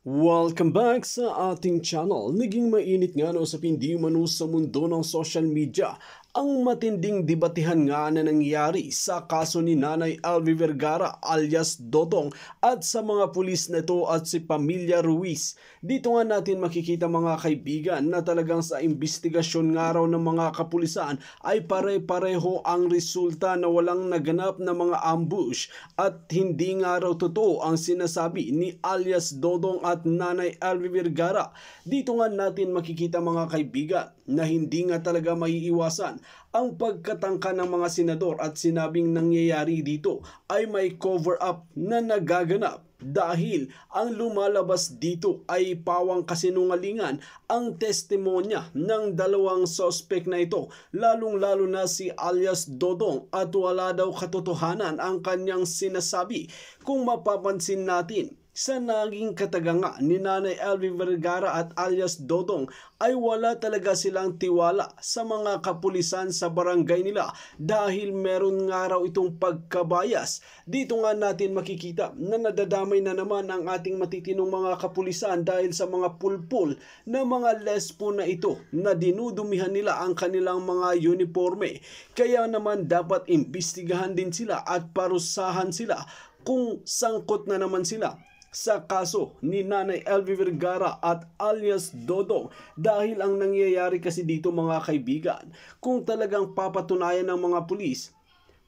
Welcome back sa ating channel. Naging mainit nga na usapin di umano sa mundo ng social media ang matinding debatehan nga na nangyari sa kaso ni Nanay Alvi Vergara alias Dodong at sa mga pulis na ito at si Pamilya Ruiz. Dito nga natin makikita mga kaibigan na talagang sa investigasyon nga raw ng mga kapulisan ay pare-pareho ang resulta na walang naganap na mga ambush at hindi nga raw totoo ang sinasabi ni alias Dodong at Nanay Alvi Vergara. Dito nga natin makikita mga kaibigan na hindi nga talaga maiiwasan ang pagkatangka ng mga senador at sinabing nangyayari dito ay may cover up na nagaganap dahil ang lumalabas dito ay pawang kasinungalingan ang testimonya ng dalawang suspect na ito, lalong-lalo na si alias Dodong, at wala daw katotohanan ang kanyang sinasabi. Kung mapapansin natin sa naging kataganga ni Nanay Alvi Vergara at alias Dodong ay wala talaga silang tiwala sa mga kapulisan sa barangay nila dahil meron nga raw itong pagkabayas. Dito nga natin makikita na nadadamay na naman ang ating matitinong mga kapulisan dahil sa mga pulpul na mga lespo na ito na dinudumihan nila ang kanilang mga uniforme. Kaya naman dapat imbestigahan din sila at parusahan sila kung sangkot na naman sila sa kaso ni Nanay Alvi Vergara at alias Dodong dahil ang nangyayari kasi dito mga kaibigan, kung talagang papatunayan ng mga pulis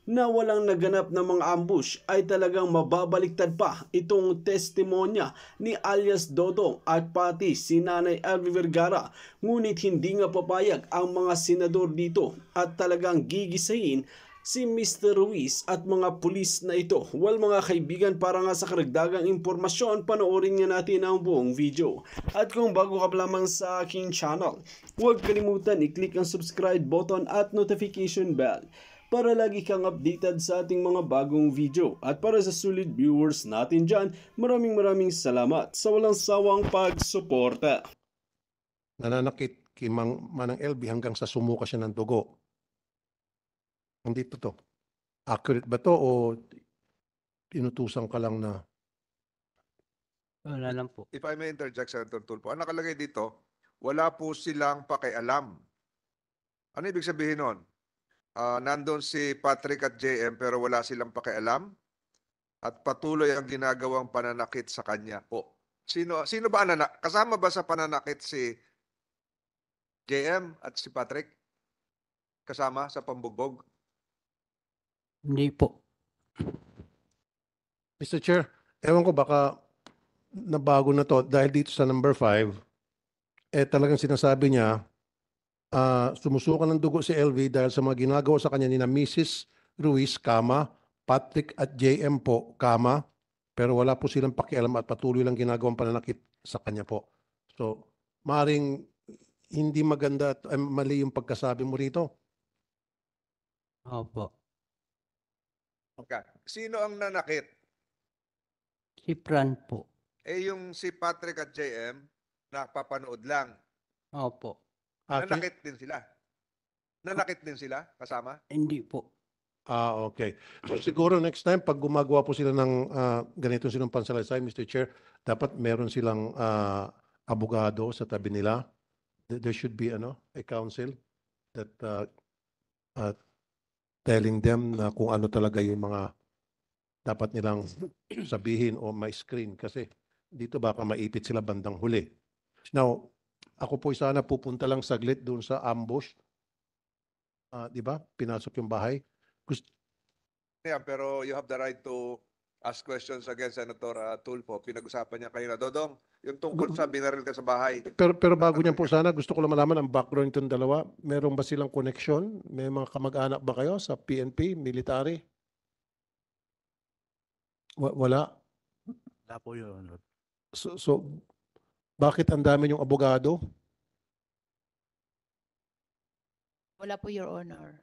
na walang naganap na mga ambush ay talagang mababaliktad pa itong testimonya ni alias Dodong at pati si Nanay Alvi Vergara. Ngunit hindi nga papayag ang mga senador dito at talagang gigisahin si Mr. Ruiz at mga pulis na ito. Well mga kaibigan, para nga sa karagdagang impormasyon, panoorin nga natin ang buong video. At kung bago ka pa lamang sa aking channel, huwag kalimutan i-click ang subscribe button at notification bell para lagi kang updated sa ating mga bagong video. At para sa sulit viewers natin dyan, maraming salamat sa walang sawang pagsuporta. Nananakit kay Manang LV hanggang sa sumuka siya ng dugo. Hindi to. Accurate ba to o inutusan ka lang na? Wala lang po. If I may interject, Senator Tulfo, ang nakalagay dito, wala po silang pakialam. Ano ibig sabihin nun? Nandun si Patrick at JM pero wala silang pakialam at patuloy ang ginagawang pananakit sa kanya po. Sino ba kasama ba sa pananakit si JM at si Patrick? Kasama sa pambugbog? Hindi po. Mr. Chair, ewan ko baka nabago na to dahil dito sa number 5, talagang sinasabi niya, sumusuka ng dugo si LV dahil sa mga ginagawa sa kanya ni na Mrs. Ruiz, Patrick at JM po, pero wala po silang pakialam at patuloy lang ginagawang pananakit sa kanya po. So, maaaring hindi maganda at mali yung pagkasabi mo rito. Opo. Okay. Sino ang nanakit? Si Fran po. Yung si Patrick at JM, napapanood lang. Opo. Nanakit din sila. Nanakit din sila kasama? Hindi po. Okay. So siguro next time, pag gumagawa po sila ng ganito silang pansalaysay, Mr. Chair, dapat meron silang abogado sa tabi nila. There should be a counsel that telling them na kung ano talaga yung mga dapat nilang sabihin o may screen kasi dito baka maipit sila bandang huli. Now, ako po sana pupunta lang saglit doon sa ambush. Di ba? Pinasok yung bahay. Yeah, pero you have the right to ask questions again, Senator Tulfo. Pinag-usapan niya kayo na, Dodong, yung tungkol sa binaril ka sa bahay. Pero bago niyan po sana, gusto ko lang malaman ang background itong dalawa. Meron ba silang connection? May mga kamag-anak ba kayo sa PNP, military? Wala? Wala po yun. So, bakit ang dami yung abogado? Wala po, Your Honor.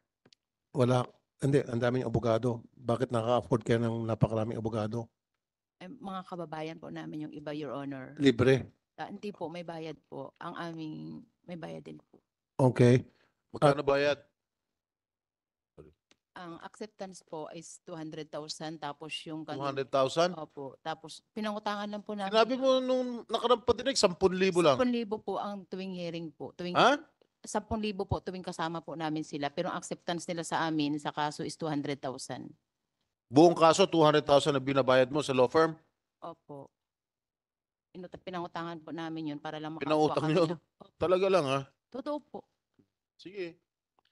Wala. Hindi, ang daming abogado. Bakit nakaka-afford kayo ng napakaraming abogado? Mga kababayan po namin yung iba, Your Honor. Libre. Hindi po, may bayad po. Ang aming, may bayad din po. Okay. Magkano bayad? Ang acceptance po is 200,000 tapos yung 200,000? Opo. Tapos pinangutangan lang po namin. Sinabi mo nung nakarang patinig, 10,000 lang. 10,000 po ang tuwing hearing po. Ha? 10,000 po tuwing kasama po namin sila. Pero ang acceptance nila sa amin sa kaso is 200,000. Buong kaso, 200,000 na binabayad mo sa law firm? Opo. Pinangutangan po namin yun para lang makakuha Pinautang kami nyo? Opo. Talaga lang ha? Totoo po. Sige.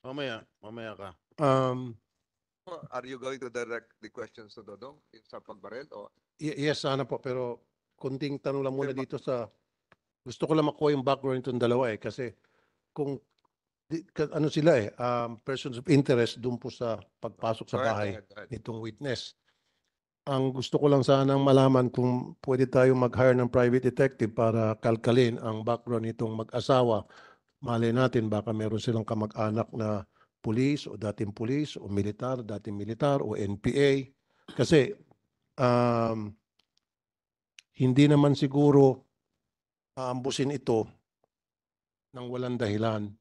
Mamaya ka. Are you going to direct the questions to Dodong sa pagbaril? O Yes, sana po. Pero kunting tanong lang muna Okay, dito sa... Gusto ko lang makuha yung background itong dalawa eh. Kasi kung... ano sila eh, persons of interest dun po sa pagpasok sa Go ahead, bahay go ahead. nitong witness. Ang gusto ko lang sanang malaman kung pwede tayong mag-hire ng private detective para kalkalin ang background nitong mag-asawa. Malay natin baka meron silang kamag-anak na pulis o dating pulis o militar, dating militar o NPA. Kasi hindi naman siguro aambusin ito ng walang dahilan,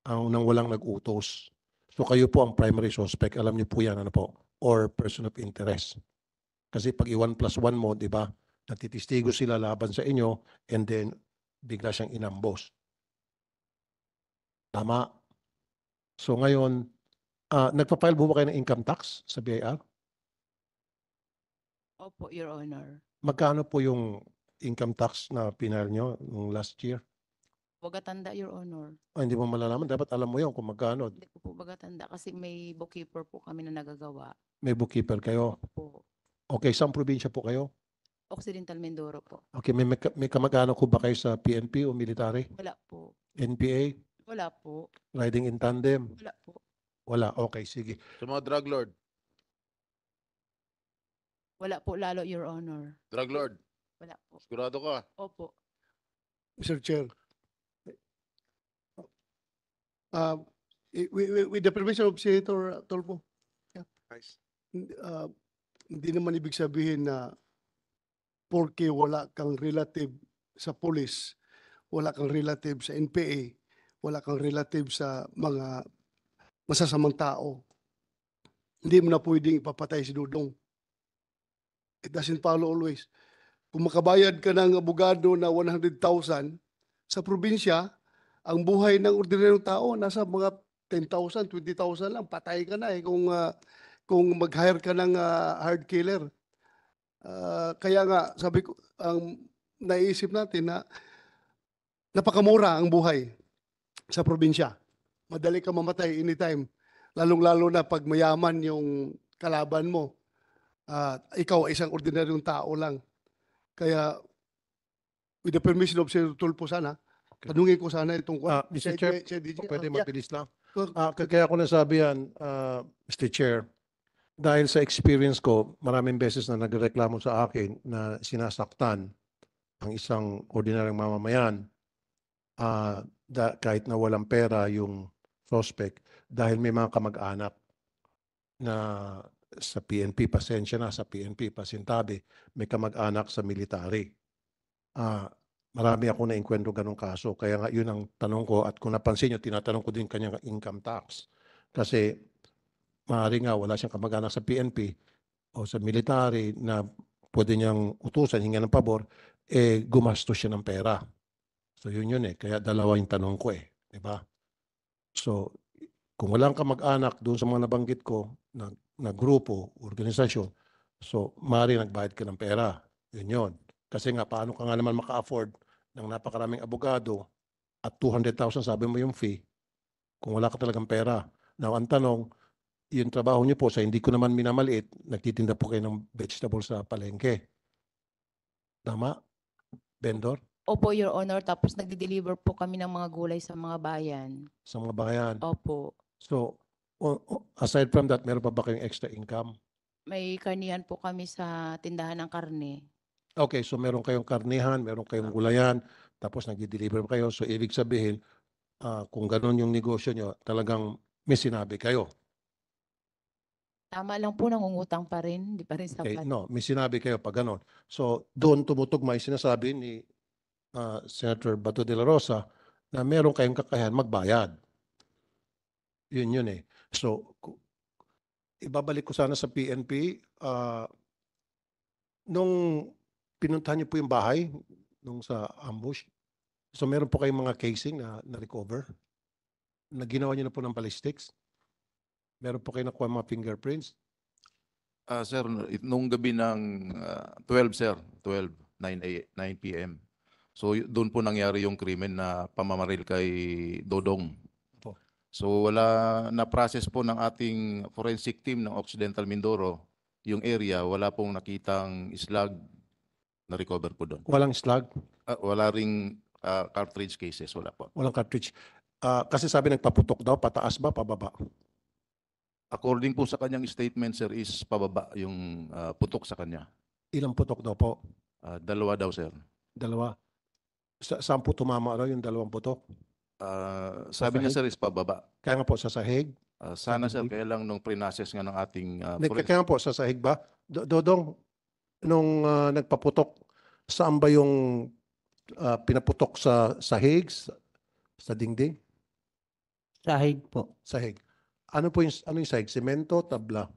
nang walang nag-utos. So kayo po ang primary suspect. Alam niyo po yan, ano po? Or person of interest. Kasi pag i-1+1 mo, di ba? Nagtitistigo sila laban sa inyo and then bigla siyang inambos. Tama. So ngayon, nagpa-file po ba kayo ng income tax sa BIR? Opo, Your Honor. Magkano po yung income tax na pinile nyo nung last year? Bagatanda, Your Honor. Hindi mo malalaman. Dapat alam mo yun kung magkano. Hindi ko po bagatanda kasi may bookkeeper po kami na nagagawa. May bookkeeper kayo. Opo. Okay, saan probinsya po kayo? Occidental Mindoro po. Okay, may kamag-anak ko ba kayo sa PNP o military? Wala po. NPA? Wala po. Riding in tandem? Wala po. Wala. Okay, sige. Sa mga drug lord. Wala po lalo, Your Honor. Drug lord. Wala po. Sigurado ka? Opo. Mr. Chair. With the permission of Senator Tolpo, nice. hindi naman ibig sabihin na porke wala kang relative sa police, wala kang relative sa NPA, wala kang relative sa mga masasamang tao, hindi mo na pwedeng ipapatay si Dudong. It doesn't follow always. Kung makabayad ka ng abogado na 100,000 sa probinsya, ang buhay ng ordinaryong tao nasa mga 10,000, 20,000 lang, patay ka na eh kung mag-hire ka ng hard killer. Kaya nga sabi ko, ang naisip natin na napakamura ang buhay sa probinsya. Madali ka mamatay anytime. Lalong-lalo na pag mayaman yung kalaban mo. Ikaw ay isang ordinaryong tao lang. Kaya with the permission of Senator Tulfo sana, tanungin ko sana itong Mr. Chair, pwede Yeah. mabilis lang. Kaya ko nasabi yan, Mr. Chair, dahil sa experience ko, maraming beses na nagreklamo sa akin na sinasaktan ang isang ordinaryong mamamayan kahit na walang pera yung suspect dahil may mga kamag-anak na sa PNP, pasensya na, sa PNP, pasintabi, may kamag-anak sa military. Marami ako na-enkwentro ganong kaso. Kaya nga yun ang tanong ko at kung napansin nyo, tinatanong ko din kanyang income tax. Kasi maaari nga wala siyang kamag-anak sa PNP o sa military na pwede niyang utusan, hingan ng pabor, gumastos siya ng pera. So yun eh. Kaya dalawa yung tanong ko eh. Diba? So kung walang kamag-anak doon sa mga nabanggit ko na grupo, organisasyon, so maaari nagbayad ka ng pera. Yun yun. Kasi nga paano ka nga naman maka-afford ng napakaraming abogado at 200,000 sabi mo yung fee kung wala ka talagang pera. Now, ang tanong, yung trabaho niyo po sa hindi ko naman minamaliit, nagtitinda po kayo ng vegetables sa palengke. Tama? Vendor? Opo, Your Honor. Tapos nagde-deliver po kami ng mga gulay sa mga bayan. Sa mga bayan. Opo. So, aside from that, meron pa ba kayong extra income? May karnihan po kami sa tindahan ng karne. Okay, so meron kayong karnihan, meron kayong gulayan, tapos nag-deliver kayo. So, ibig sabihin, kung ganun yung negosyo nyo, talagang may sinabi kayo. Tama lang po, nangungutang pa rin. Hindi pa rin Okay, sapat. no, may sinabi kayo pag ganun. So, doon tumutugma yung sinasabi ni Senator Bato de la Rosa na meron kayong kakayahan magbayad. Yun eh. So, ibabalik ko sana sa PNP. Nung pinuntahan niyo po yung bahay, nung sa ambush, so meron po kayong mga casing na recover? Na ginawa niyo na po ng ballistics? Meron po kayo nakuha mga fingerprints? Sir, nung gabi ng 12, sir, 9 p.m. So doon po nangyari yung krimen na pamamaril kay Dodong. Opo. So wala na-process po ng ating forensic team ng Occidental Mindoro yung area, wala pong nakitang slag na recover po doon. Walang slug? Wala ring cartridge cases, wala po. Walang cartridge? Kasi sabi nagpaputok daw, pataas ba, pababa? According po sa kanyang statement, sir, is pababa yung putok sa kanya. Ilang putok daw po? 2 daw, sir. 2? Saan po tumama raw yung 2 putok? Sabi niya, sir, is pababa. Kaya nga po sa sahig? Sana, sir, kaya lang nung pre-process nga ng ating Kaya nga po sa sahig ba? Dodong, nung nagpaputok, saan ba yung pinaputok sa sahig, sa dingding? Sahig po. Sahig. Ano yung sahig? Semento, tabla?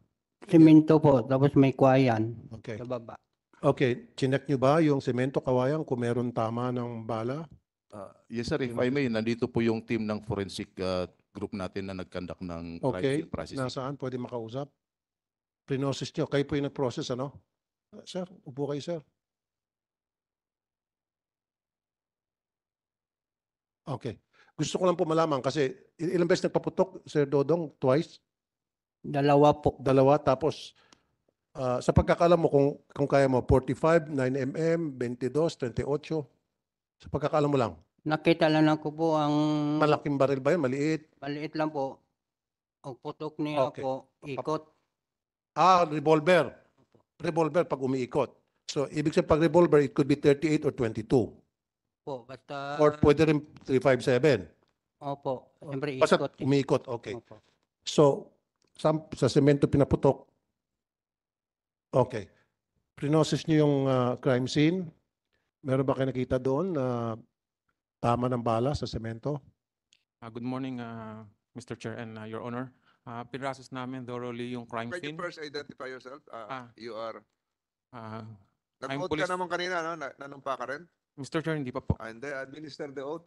Simento po, tapos may kwayan Okay. sa baba. Okay, chinek nyo ba yung semento, kawayan, kung meron tama ng bala? Yes, sir, if I may, nandito po yung team ng forensic group natin na nag-conduct ng crime Okay, scene processing. nasaan? Pwede makausap? Prinosis nyo. Kayo po yung nag-process, ano? Sir, upo kayo, sir. Okay. Gusto ko lang po malaman kasi ilang beses nagpaputok, Sir Dodong? Twice? 2 po. 2, tapos sa pagkakaalam mo, kung kaya mo, 45, 9mm, 22, 28. Sa pagkakaalam mo lang. Nakita lang ako po ang Malaking baril ba yun? Maliit? maliit lang po. Ang putok niya Okay. po, ikot. Revolver. Revolver pag umiikot. So, ibig sabihin pag revolver, it could be 38 or 22. Po, basta, Or pwede rin 357. opo, siyempre Basta ikot. umiikot, okay. Opo. So, sa semento pinaputok. Okay. Prinosis niyo yung crime scene. Meron ba kayo nakita doon na tama ng bala sa semento? Good morning, Mr. Chair and Your Honor. Pinrasos namin thoroughly yung crime Can you scene. first identify yourself? You are... I'm Nag-oath police- ka naman kanina, no? Nanumpa ka rin? Mr. Chair, hindi pa po. And administer the oath.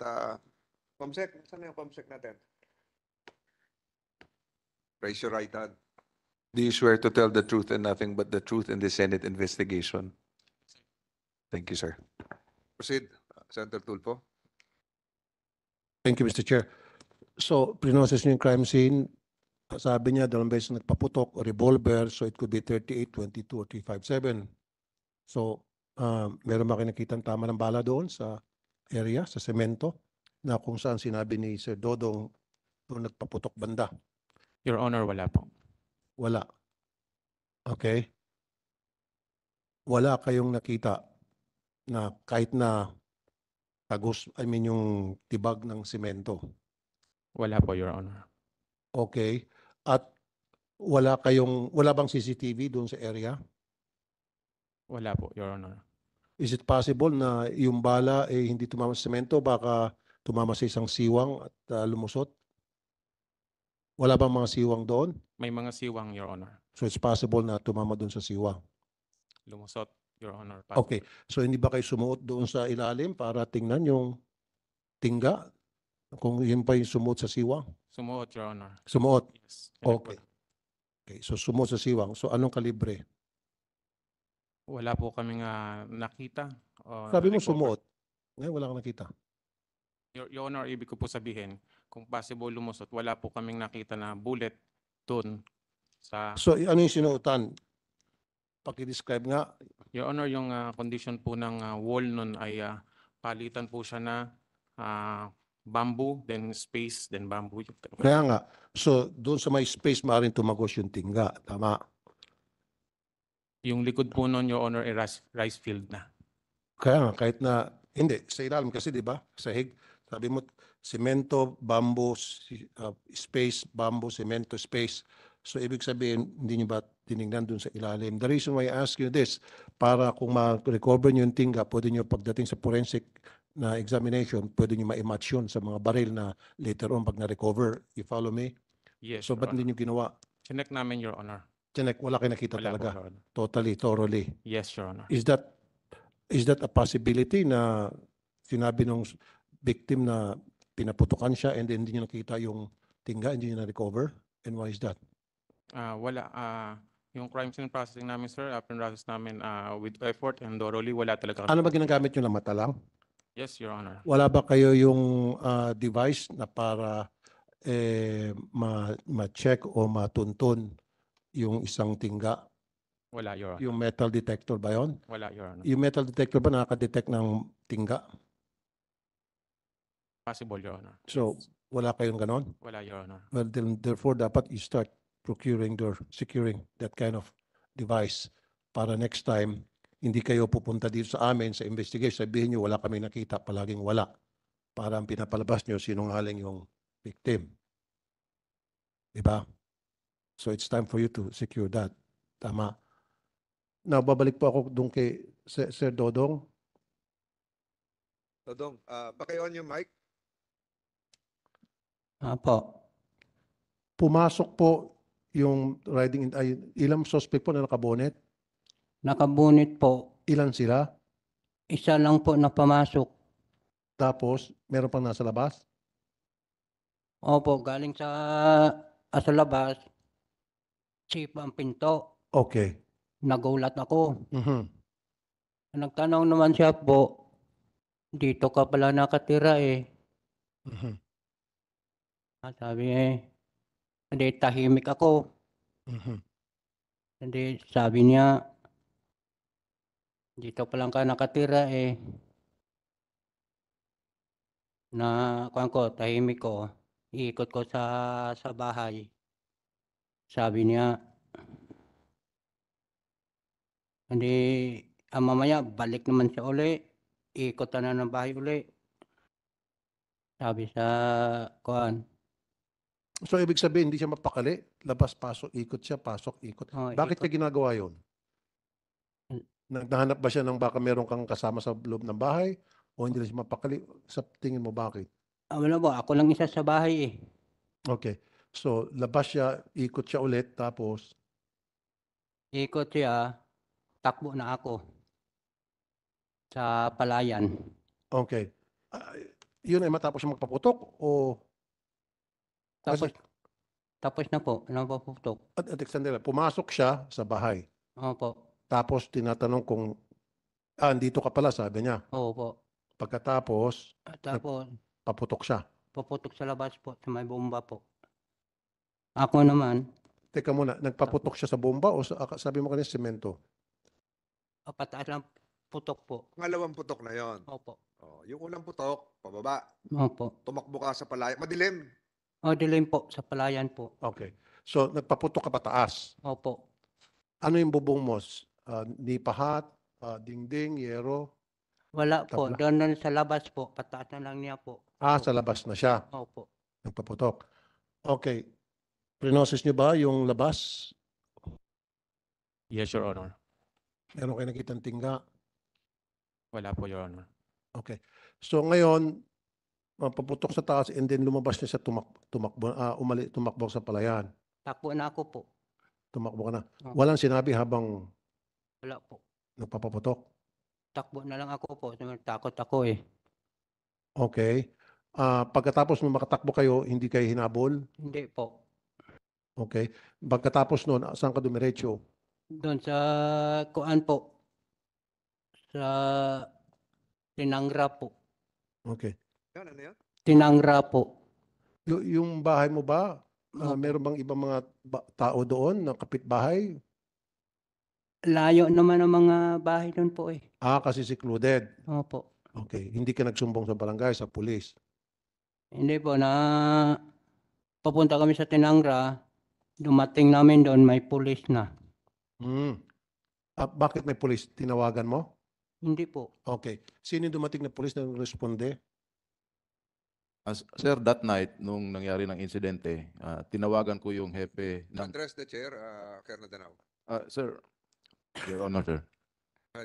Comsec, saan yung Comsec natin? Raise your right hand. Do you swear to tell the truth and nothing but the truth in the Senate investigation? Thank you, sir. Proceed, Senator Tulfo. Thank you, Mr. Chair. So, prinosis niyo yung crime scene. Sabi niya, 2 beses nagpaputok o revolver, so it could be 38, 22, or 357. So, meron ba kayo nakitang tama ng bala doon sa area, sa semento, na kung saan sinabi ni Sir Dodong doon nagpaputok banda? Your Honor, wala po. Wala. Okay. Wala kayong nakita na kahit na tagos, yung tibag ng semento. Wala po, Your Honor. Okay. At wala bang CCTV doon sa area? Wala po, Your Honor. Is it possible na yung bala hindi tumama sa semento, baka tumama sa isang siwang at lumusot? Wala bang mga siwang doon? May mga siwang, Your Honor. So it's possible na tumama doon sa siwang. Lumusot, Your Honor. Okay. So hindi ba kayo sumuot doon sa ilalim para tingnan yung tingga? Kung yun pa yung sumuot sa siwang? Sumuot, Your Honor. Sumuot? Yes. Okay. Okay. So sumuot sa siwang. So anong kalibre? Wala po kaming nakita. Sabi mo recover. sumuot. Ngayon wala kang nakita. Your Honor, ibig ko po sabihin, kung possible lumusot, wala po kaming nakita na bullet doon sa... So ano yung sinuotan? Paki-describe nga. Your Honor, yung condition po ng wall nun ay palitan po siya na bamboo, then space, then bamboo. Kaya nga. So doon sa may space maaaring tumagos yung tingga. Tama. Yung likod po nun, Your Honor, ay rice field na. Kaya nga, kahit na, hindi, sa ilalim kasi, di ba? Sahig, sabi mo, semento, bamboo, space, bamboo, semento, space. So, ibig sabihin, hindi nyo ba tinignan dun sa ilalim? The reason why I ask you this, para kung ma-recover nyo yung tingga, pwede nyo pagdating sa forensic na examination, pwede nyo ma-match yun sa mga baril na later on pag na-recover. You follow me? Yes, So, Your ba't hindi Honor. nyo ginawa? Chinek namin, Your Honor. Chinek, wala kayo nakita Wala po, talaga. Your Honor. Totally, thoroughly. Yes, Your Honor. Is that a possibility na sinabi nung victim na pinaputukan siya and then hindi niya nakita yung tingga, hindi niya na-recover? And why is that? Wala. Yung crime scene processing namin, sir, process namin with effort and thoroughly, wala talaga. Ano ba ginagamit nyo na mata lang? Yes, Your Honor. Wala ba kayo yung device na para ma-check o matuntun yung isang tingga? Wala, Your Honor. Yung metal detector ba yon? Wala, Your Honor. Yung metal detector ba nakaka-detect ng tingga? Possible, Your Honor. So, wala kayong ganon? Wala, Your Honor. Well, then, therefore, dapat you start procuring or securing that kind of device para next time, hindi kayo pupunta dito sa amin sa investigation, sabihin nyo, wala kami nakita, palaging wala. Para ang pinapalabas nyo, sinungaling yung victim. Diba? So, it's time for you to secure that. Tama. Now, babalik po ako doon kay Sir Dodong. Dodong, paki-on yung mic. Apo. Pumasok po yung ilang suspect po na nakabonet? Nakabunit po. Ilan sila? Isa lang po na pumasok. Tapos, meron pang nasa labas? Opo, galing sa labas. Sip ang pinto. Okay. Nagulat ako. Mhm. Nagtanong naman siya po, dito ka pala nakatira eh. Mhm. Sabi hindi tahimik ako. Mhm. Hindi, sabi niya, dito pa lang ka nakatira eh. Tahimik ko. Iikot ko sa bahay. Sabi niya, hindi, mamaya balik naman siya uli. Ikot na ng bahay uli. Sabi sa So, ibig sabihin, hindi siya mapakali? Labas, pasok, ikot siya, pasok, ikot. Oh, Bakit ikot. niya ginagawa yun? Naghahanap ba siya ng baka meron kang kasama sa loob ng bahay? O hindi lang siya mapakali? Sa tingin mo, bakit? Wala po, ako lang isa sa bahay eh. Okay. So, labas siya, ikot siya ulit, tapos, Ikot siya, takbo na ako sa palayan. okay. Yun ay matapos siya magpaputok? O, Tapos na po, napaputok. at sandali, pumasok siya sa bahay. Opo, Tapos, tinatanong kung, andito ka pala, sabi niya. opo. Pagkatapos, Tapos, paputok siya. puputok sa labas po, sa may bomba po. Ako naman, Teka muna, nagpaputok siya sa bomba o sabi mo kanina semento? pataas lang putok po. Pangalawang putok na yon. Opo, Oh, yung unang putok, pababa. opo. Tumakbo ka sa palaya. Madilim. O, dilim po, sa palayan po. Okay. So, nagpaputok ka pataas. Opo. Ano yung bubong mo? Nipahat, dingding, yero? Wala po, Tabla. doon sa labas po, pataas na lang niya po. Sa labas na siya. Opo. Nagpaputok. Okay. Prinosis niyo ba yung labas? Yes, Your Honor. Meron kayo nakitang tingga? Wala po, Your Honor. Okay. So, ngayon, paputok sa taas and then lumabas niya sa tumakbo sa palayan. Takbo na ako po. Tumakbo ka na. Oh. Walang sinabi habang Wala po. nagpapaputok? Takbo na lang ako po. Takot ako eh. Okay. Pagkatapos nung makatakbo kayo, hindi kayo hinabol? Hindi po. Okay. Pagkatapos nun, saan ka dumiretso? Doon sa kuan po. Sa Tinangra po. Okay. Yan, ano yan? Tinangra po. Yung bahay mo ba, Opo. meron bang ibang mga tao doon na kapitbahay? Layo naman ang mga bahay doon po eh. Kasi secluded. Opo. Okay. Hindi ka nagsumbong sa barangay, sa pulis. Hindi po papunta kami sa Tinangra. Dumating namin doon, may pulis na. Bakit may pulis? Tinawagan mo? Hindi po. Okay. Sino yung dumating na pulis na responde? Sir, that night, nung nangyari ng insidente, tinawagan ko yung hepe ng... Address the chair, Colonel Danao. Sir, Your Honor, sir.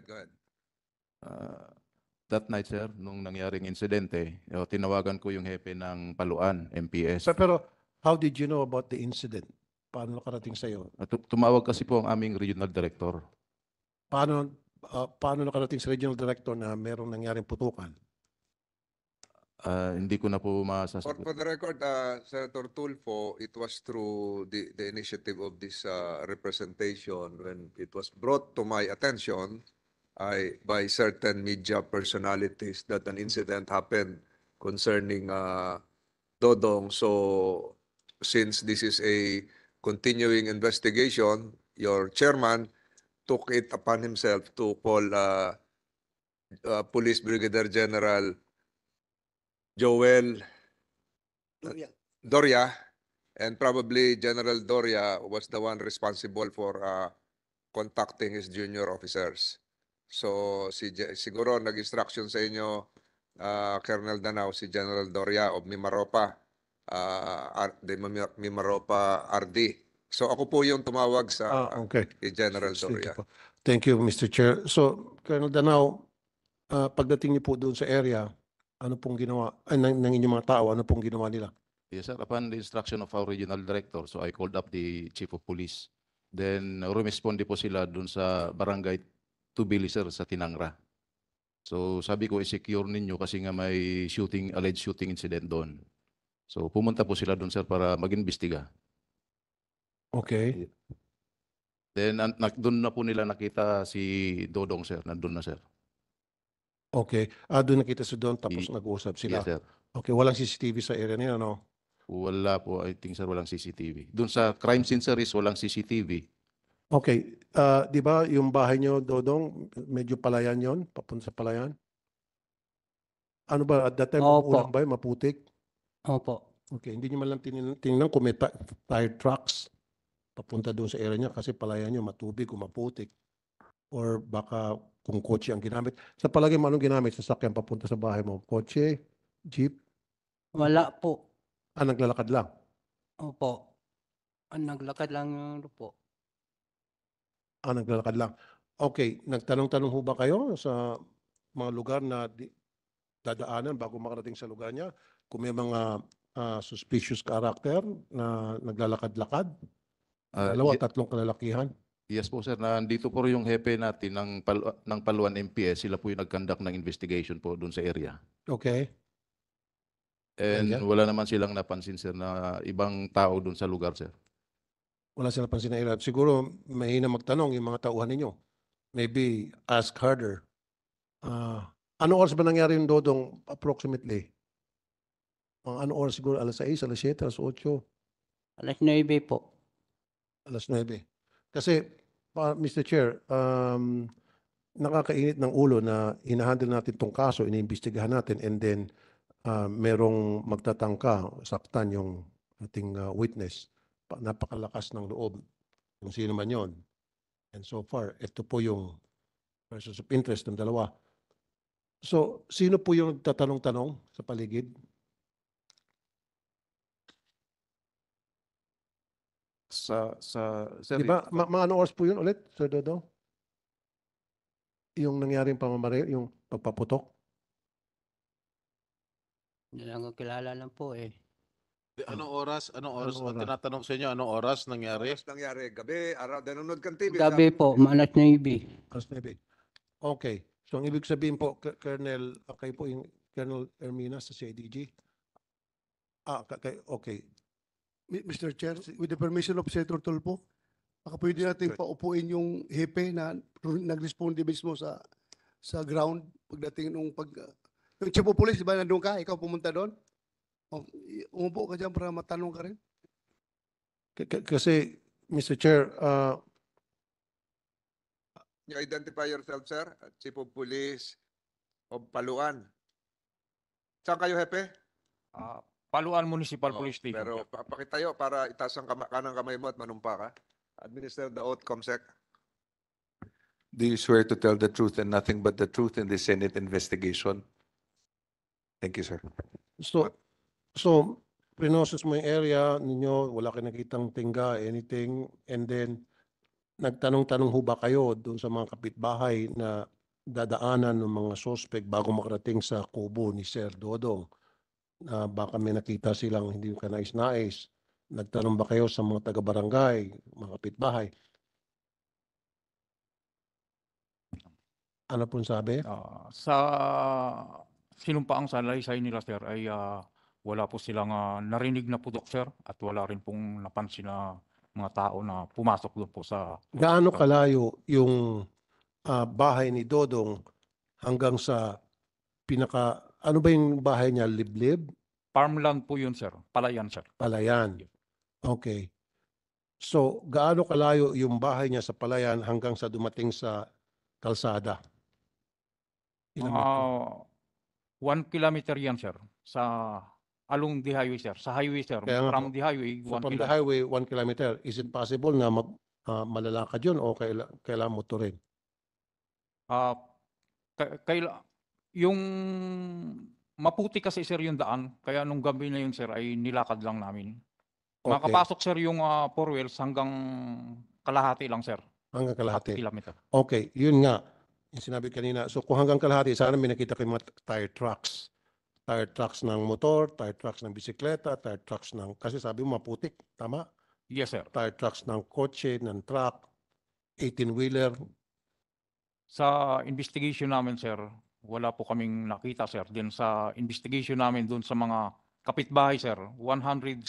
Go ahead. That night, sir, nung nangyaring insidente, tinawagan ko yung hepe ng Paluan, MPS. Pero how did you know about the incident? Paano nakarating sa iyo? Tumawag kasi po ang aming regional director. Paano nakarating sa regional director na merong nangyaring putukan? Hindi ko na po For masasagot. the record, Senator Tulfo, it was through the initiative of this representation when it was brought to my attention by certain media personalities that an incident happened concerning Dodong. So since this is a continuing investigation, your chairman took it upon himself to call Police Brigadier General Joel Doria, and probably General Doria was the one responsible for contacting his junior officers. So siguro nag-instruction sa inyo, Colonel Danao, si General Doria of Mimaropa, Mimaropa RD. So ako po yung tumawag sa Okay. kay General Thank you Doria. po. Thank you, Mr. Chair. So, Colonel Danao, pagdating niyo po doon sa area, ano pong ginawa, ng inyong mga tao, ano pong ginawa nila? Yes, sir. Upon the instruction of our regional director, so I called up the chief of police. Then rumesponde po sila dun sa barangay Tubili, sir, sa Tinangra. So sabi ko, i-secure ninyo kasi nga may alleged shooting incident doon. So pumunta po sila doon, sir, para mag-imbestiga. Okay. Then doon na po nila nakita si Dodong, sir. Nandun na, sir. Okay. Doon nakita si Don, tapos nag-uusap sila. Yes, sir. Okay, walang CCTV sa area nila, no? Wala po, I think, sir, walang CCTV. Doon sa crime scene, sir, is walang CCTV. Okay. Di ba yung bahay nyo, Dodong, medyo palayan yon, papunta sa palayan? Ano ba, at that time, Opo. ulang ba yun, maputik? Opo. Okay, hindi nyo man lang tinignan kung may tire trucks papunta doon sa area niya kasi palayan nyo matubig o maputik. Or baka kung kotse ang ginamit. Sa palagay mo, anong ginamit? Sasakyan papunta sa bahay mo? Kotse? Jeep? Wala po. Naglalakad lang? Opo. Naglakad lang ano po. Naglalakad lang. Okay, nagtanong-tanong ho ba kayo sa mga lugar na dadaanan bago makarating sa lugar niya? Kung may mga suspicious character na naglalakad-lakad? Dalawa, tatlong kalalakihan? Yes po, sir. Nandito po yung hepe natin ng Paluan MPS. Sila po yung nag-conduct ng investigation po doon sa area. Okay. And Ayan. wala naman silang napansin, sir, na ibang tao doon sa lugar, sir. Wala silang pansin na ilan. Siguro mahina magtanong yung mga tauhan ninyo. Maybe ask harder. Ano oras ba nangyari yung Dodong approximately? Ano oras siguro? Alas 6, alas 7, alas 8? Alas 9 po. Alas 9. Kasi, Mr. Chair, nakakainit ng ulo na hinahandle natin tong kaso, iniimbestigahan natin, and then merong magtatangka, saktan yung ating witness. Napakalakas ng loob, kung sino man yon. And so far, ito po yung persons of interest ng dalawa. So, sino po yung nagtatanong-tanong sa paligid? Sir, Di ba? Mga ano oras po yun ulit, Sir Dodong? Yung nangyaring pamamaril, yung pagpaputok? Hindi lang ko kilala lang po eh. Anong oras? Anong oras? Anong oras? Tinatanong sa inyo, anong oras nangyari? Oras nangyari, gabi, araw, nanonood kang TV. Gabi po, alas 9. Alas 9. Okay. So, ang ibig sabihin po, Colonel, kayo po yung Colonel Ermina sa CIDG? Okay. Mr. Chair, with the permission of Senator Tulfo, baka pwede natin paupuin yung hepe na nag-responde mismo sa ground pagdating nung yung chief of police, di ba nandun ka? Ikaw pumunta doon? Umupo ka dyan para matanong ka rin? Kasi, Mr. Chair, You identify yourself, sir, Chief of Police of Paluan. Saan kayo, Hepe? Paluan Municipal Oh, Police Station. Pero pakitayo para itaas ang kanang kamay mo at manumpa ka. Administer the oath, Comsec. Do you swear to tell the truth and nothing but the truth in the Senate investigation? Thank you, sir. so pinosis mo yung area ninyo, wala kayo nakitang tingga, anything, and then nagtanong-tanong ho ba kayo doon sa mga kapitbahay na dadaanan ng mga suspect bago makarating sa kubo ni Sir Dodong? Baka may nakita silang hindi ka nais-nais Nagtanong ba kayo sa mga taga-barangay, mga kapitbahay? Ano pong sabi? Sa sinumpaang salaysay nila, sir, ay wala po silang narinig na putok, sir, at wala rin pong napansin na mga tao na pumasok doon po sa Gaano kalayo yung bahay ni Dodong hanggang sa ano ba yung bahay niya? Liblib? farmland po yun, sir. Palayan, sir. Palayan. Okay. So, gaano kalayo yung bahay niya sa Palayan hanggang sa dumating sa kalsada? Ilang metro? 1 kilometer yan, sir. Sa along the highway, sir. Sa highway, sir. Kaya nga From po, the highway, So, 1 from the kilometer. highway, 1 kilometer. Is it possible na malalakad yun o kailangan motorin? Ah, yung maputi kasi, sir, yung daan. Kaya nung gabi na yun, sir, ay nilakad lang namin. Okay. Makapasok, sir, yung 4 wheels hanggang kalahati lang, sir. Hanggang kalahati. Kilometer. Okay, yun nga. Yung sinabi kanina. So kung hanggang kalahati, sana may nakita kayo mga tire trucks. Tire trucks ng motor, tire trucks ng bisikleta, tire trucks ng, kasi sabi mo maputik, tama? Yes, sir. Tire trucks ng kotse, ng truck, 18-wheeler. Sa investigation namin, sir, wala po kaming nakita, sir. Din sa investigation namin dun sa mga kapitbahay, sir, 171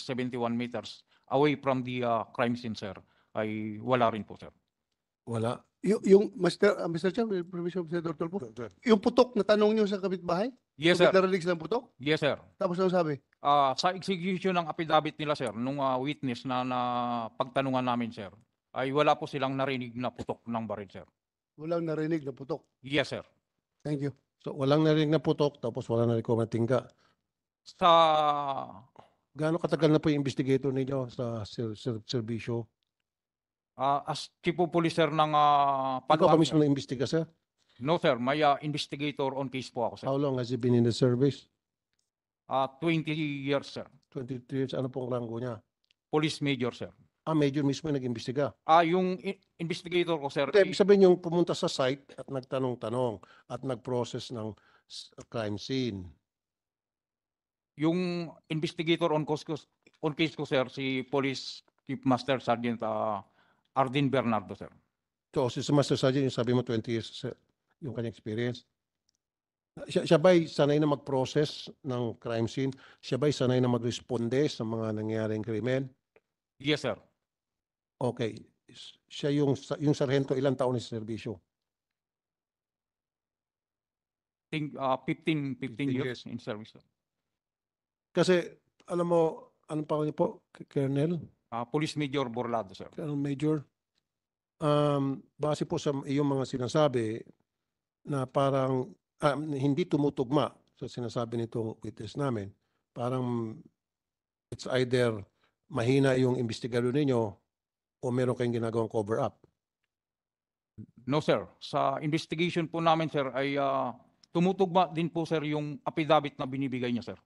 meters away from the crime scene, sir, ay wala rin po, sir. Wala. Yung Mr. Chair, with permission of Senator Tulfo, yung putok na tanong niyo sa kapitbahay? Yes, sir. Narinig silang putok? Yes, sir. Tapos ano sabi? Sa execution ng affidavit nila, sir, nung witness na pagtanungan namin, sir, ay wala po silang narinig na putok ng baril, sir. Walang narinig na putok. Yes, sir. Thank you. So walang narinig na putok, tapos wala narinig na tingga. Sa Gaano katagal na po yung investigator ninyo sa serbisyo? as chief of police, sir, ng Ikaw pa Paluan, mismo sir. na-imbestiga, sir? No, sir. May investigator on case po ako, sir. How long has he been in the service? 20 years, sir. 22 years. Ano pong rango niya? Police major, sir. Major mismo yung nag-imbestiga. Yung investigator ko, sir, Ibig sabihin yung pumunta sa site at nagtanong-tanong at nag-process ng crime scene. yung investigator on case ko, sir, si Police Chief Master Sergeant Ardin Bernardo, sir. So, si Master Sergeant, yung sabi mo 20 years yung kanyang experience. Siya ba'y sanay na mag-process ng crime scene? Siya ba'y sanay na mag-responde sa mga nangyayaring krimen? Yes, sir. Okay. Siya yung sarhento, ilang taon na sa serbisyo? Think 15 years in service, sir. Kasi, alam mo, anong pangalan niyo po, Colonel? Police Major Borlado, sir. Colonel Major? Base po sa iyong mga sinasabi na parang hindi tumutugma sa sinasabi nitong witness namin, parang it's either mahina yung investigador ninyo o meron kayong ginagawang cover-up. No, sir. Sa investigation po namin, sir, ay tumutugma din po, sir, yung affidavit na binibigay niya, sir.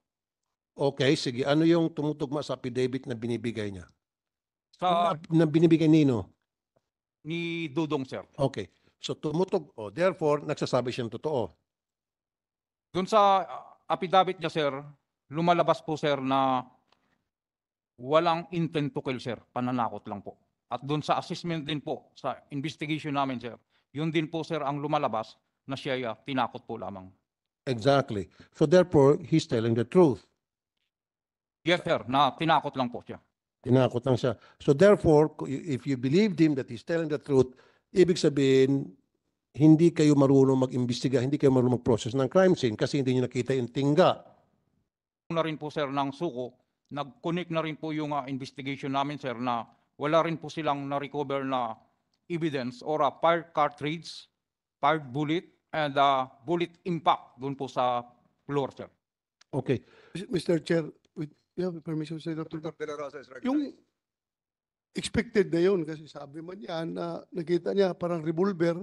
Okay, sige. Ano yung tumutugma sa affidavit na binibigay niya? Sa Na binibigay nino? ni Dudong, sir. Okay. So therefore, nagsasabi siyang totoo. Doon sa affidavit niya, sir, lumalabas po, sir, na walang intent to kill, sir. Pananakot lang po. At doon sa assessment din po, sa investigation namin, sir, yun din po, sir, ang lumalabas na siya tinakot po lamang. Exactly. So therefore, he's telling the truth. Yes, sir, na tinakot lang po siya. Tinakot lang siya. So therefore, if you believed him that he's telling the truth, ibig sabihin, hindi kayo marunong mag-imbestiga, hindi kayo marunong mag-process ng crime scene kasi hindi niyo nakita yung tingga. Na rin po, sir, ng suko, nag-connect na rin po yung investigation namin, sir, na wala rin po silang na-recover na evidence or fired cartridge, fired bullet, and bullet impact doon po sa floor, sir. Okay. Mr. Chair, with permission sa Dr. Dr. De La Rosa is recognized. Yung expected na yun kasi sabi man niya na nakita niya parang revolver.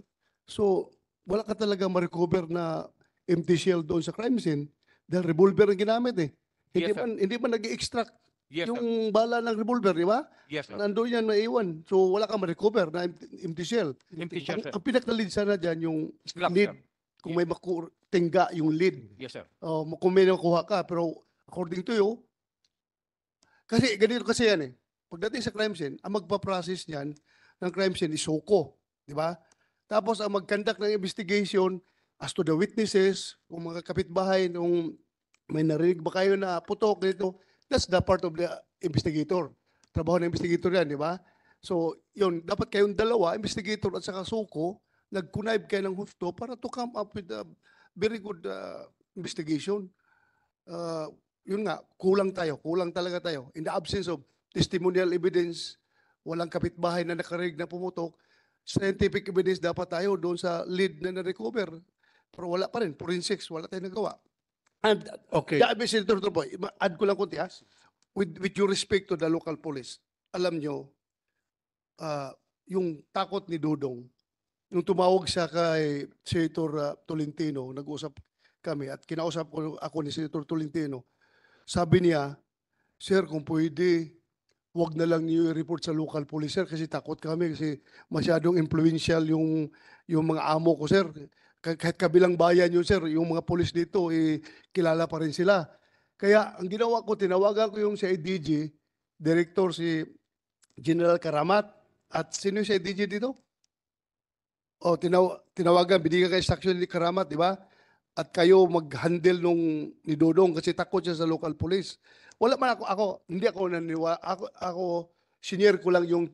So, wala ka talaga ma-recover na empty shell doon sa crime scene dahil revolver ang ginamit eh. Yes, sir. Hindi man nag-extract Yes, sir. yung bala ng revolver, di ba? Yes, sir. Nandoon yan maiwan. So, wala kang ma-recover na empty shell. Empty shell, sir. Ang pinaka-lead sana dyan yung Slap, lead. sir. Kung may tingga yung lead. Yes, sir. Kung may nakuha ka. Pero according to you, Kasi ganito kasi yan eh. Pagdating sa crime scene, ang magpa-process niyan ng crime scene is SOCO, di ba? Tapos ang mag-conduct ng investigation as to the witnesses, kung mga kapitbahay, kung may narinig ba kayo na putok dito, that's the part of the investigator. Trabaho ng investigator yan, di ba? So, yun, dapat kayong dalawa, investigator at saka SOCO, nag-connive kayo ng husto para to come up with a very good investigation. Yun nga, kulang talaga tayo. In the absence of testimonial evidence, walang kapitbahay na nakarinig na pumutok, scientific evidence dapat tayo doon sa lead na na-recover. Pero wala pa rin, forensics, wala tayong nagawa. And Okay. Senator Turboy, add ko lang kunti with your respect to the local police, alam nyo, yung takot ni Dudong, nung tumawag siya kay Senator Tolentino, nag-usap kami at kinausap ko ako ni Senator Tolentino, sabi niya, sir, kung pwede, wag na lang niyo i-report sa local police, sir, kasi takot kami kasi masyadong influential yung mga amo ko, sir. Kahit kabilang bayan yun, sir, yung mga police dito, kilala pa rin sila. Kaya ang ginawa ko, tinawagan ko yung si IDG, director si General Karamat, at sino yung si IDG dito? O, tinawagan, binigyan kayo instruction ni Karamat, di ba? At kayo mag-handle nung ni Dodong kasi takot siya sa local police. Wala man hindi ako naniwala. Ako senior ko lang yung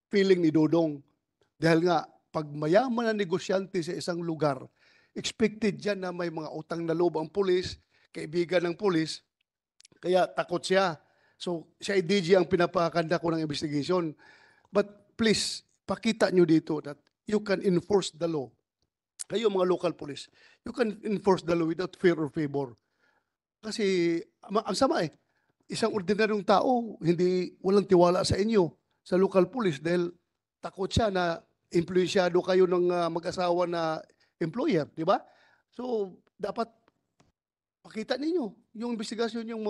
feeling ni Dodong. Dahil nga, pag mayaman na negosyante sa isang lugar, expected yan na may mga utang na loob ang pulis, kaibigan ng pulis, kaya takot siya. So, si IDG ang pinapakanda ko ng investigation. But please, pakita nyo dito that you can enforce the law. Kayo mga local police, you can enforce the law without fear or favor. Kasi ang sama eh. Isang ordinaryong tao, walang tiwala sa inyo, sa local police, dahil takot siya na influensyado kayo ng mag-asawa na employer, di ba? So, dapat pakita ninyo yung investigasyon yung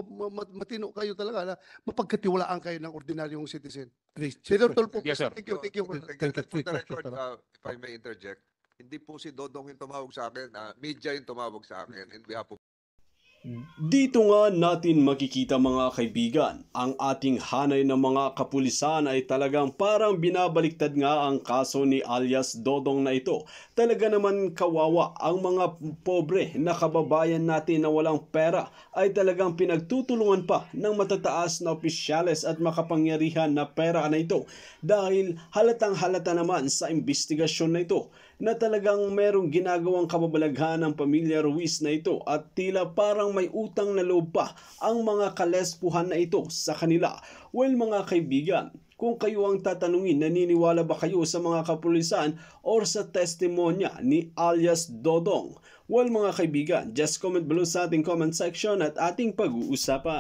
matino kayo talaga na mapagkatiwalaan kayo ng ordinaryong citizen. Senator Tulfo, Yes, sir. thank you. For the record, if I may interject, hindi po si Dodong yung tumawag sa akin, media yung tumawag sa akin in behalf of Dito nga natin makikita mga kaibigan, ang ating hanay ng mga kapulisan ay talagang parang binabaliktad nga ang kaso ni alias Dodong na ito. Talaga naman kawawa ang mga pobre na kababayan natin na walang pera ay talagang pinagtutulungan pa ng matataas na opisyales at makapangyarihan na pera na ito. Dahil halatang halata naman sa investigasyon na ito na talagang merong ginagawang kababalaghan ng pamilya Ruiz na ito at tila parang may utang na loob pa ang mga kalespuhan na ito sa kanila. Well mga kaibigan, kung kayo ang tatanungin, naniniwala ba kayo sa mga kapulisan or sa testimonya ni alias Dodong? Well mga kaibigan, just comment below sa ating comment section at ating pag-uusapan.